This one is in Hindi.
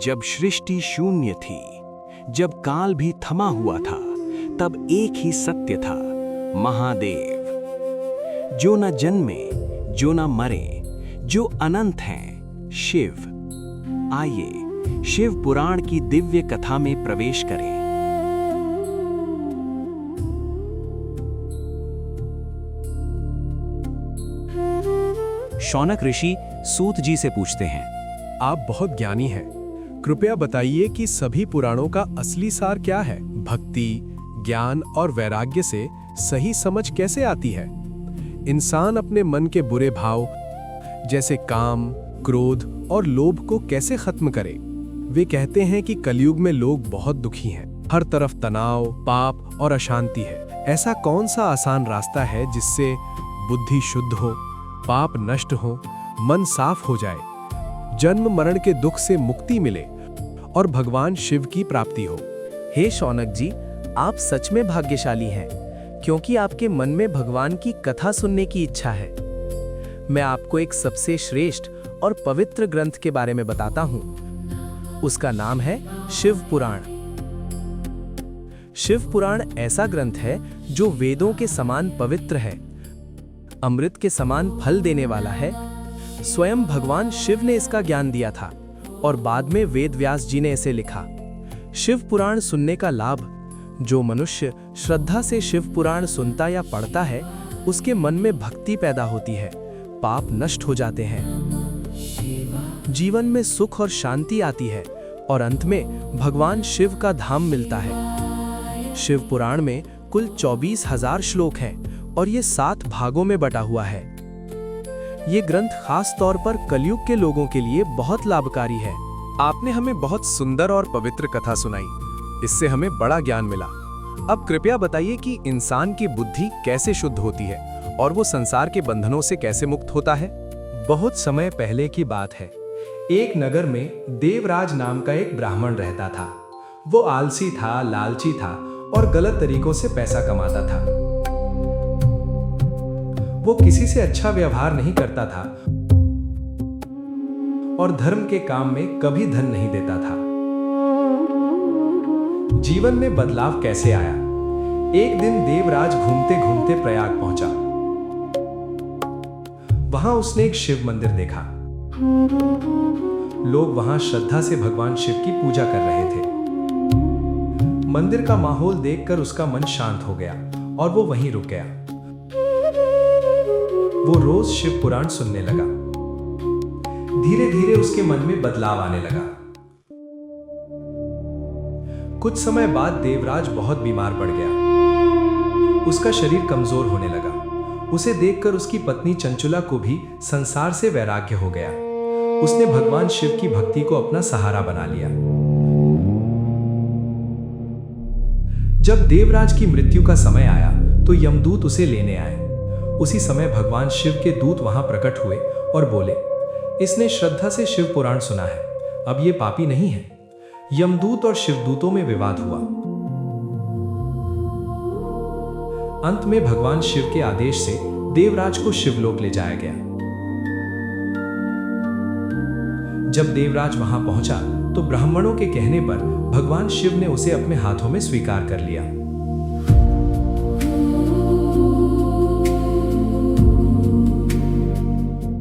जब सृष्टि शून्य थी, जब काल भी थमा हुआ था, तब एक ही सत्य था, महादेव। जो न जन्मे, जो न मरे, जो अनंत हैं, शिव। आइए शिव पुराण की दिव्य कथा में प्रवेश करें। शौनक ऋषि सूत जी से पूछते हैं, आप बहुत ज्ञानी हैं। कृपया बताइए कि सभी पुराणों का असली सार क्या है? भक्ति, ज्ञान और वैराग्य से सही समझ कैसे आती है? इंसान अपने मन के बुरे भाव जैसे काम, क्रोध और लोभ को कैसे खत्म करे? वे कहते हैं कि कलयुग में लोग बहुत दुखी हैं। हर तरफ तनाव, पाप और अशांति है। ऐसा कौन सा आसान रास्ता है जिससे बुद्धि शुद्ध हो, पाप नष्ट हो, मन साफ हो जाए, जन्म मरण के दुख से मुक्ति मिले और भगवान शिव की प्राप्ति हो? हे शौनक जी, आप सच में भाग्यशाली हैं, क्योंकि आपके मन में भगवान की कथा सुनने की इच्छा है। मैं आपको एक सबसे श्रेष्ठ और पवित्र ग्रंथ के बारे में बताता हूं। उसका नाम है शिव पुराण। शिव पुराण ऐसा ग्रंथ है जो वेदों के समान पवित्र है, अमृत के समान फल देने वाला है। स्वयं भगवान शिव ने इसका ज्ञान दिया था और बाद में वेद व्यास जी ने इसे लिखा। शिव पुराण सुनने का लाभ, जो मनुष्य श्रद्धा से शिव पुराण सुनता या पढ़ता है, उसके मन में भक्ति पैदा होती है, पाप नष्ट हो जाते हैं, जीवन में सुख और शांति आती है और अंत में भगवान शिव का धाम मिलता है। शिव पुराण में कुल 24,000 श्लोक हैं और ये 7 भागों में बटा हुआ है। ये ग्रंथ खास तौर पर कलयुग के लोगों के लिए बहुत लाभकारी है। आपने हमें बहुत सुंदर और पवित्र कथा सुनाई, इससे हमें बड़ा ज्ञान मिला। अब कृपया बताइए कि इंसान की बुद्धि कैसे शुद्ध होती है और वो संसार के बंधनों से कैसे मुक्त होता है? बहुत समय पहले की बात है। एक नगर में देवराज नाम का एक ब्राह्मण रहता था। वो आलसी था, लालची था और गलत तरीकों से पैसा कमाता था। वो किसी से अच्छा व्यवहार नहीं करता था और धर्म के काम में कभी धन नहीं देता था। जीवन में बदलाव कैसे आया? एक दिन देवराज घूमते घूमते प्रयाग पहुंचा। वहां उसने एक शिव मंदिर देखा। लोग वहां श्रद्धा से भगवान शिव की पूजा कर रहे थे। मंदिर का माहौल देखकर उसका मन शांत हो गया और वो वहीं रुक गया। वो रोज शिव पुराण सुनने लगा। धीरे धीरे उसके मन में बदलाव आने लगा। कुछ समय बाद देवराज बहुत बीमार पड़ गया। उसका शरीर कमजोर होने लगा। उसे देखकर उसकी पत्नी चंचुला को भी संसार से वैराग्य हो गया। उसने भगवान शिव की भक्ति को अपना सहारा बना लिया। जब देवराज की मृत्यु का समय आया तो यमदूत उसे लेने आए। उसी समय भगवान शिव के दूत वहां प्रकट हुए और बोले, इसने श्रद्धा से शिव पुराण सुना है, अब ये पापी नहीं है। यमदूत और शिवदूतों में विवाद हुआ। अंत में भगवान शिव के आदेश से देवराज को शिवलोक ले जाया गया। जब देवराज वहां पहुंचा तो ब्राह्मणों के कहने पर भगवान शिव ने उसे अपने हाथों में स्वीकार कर लिया।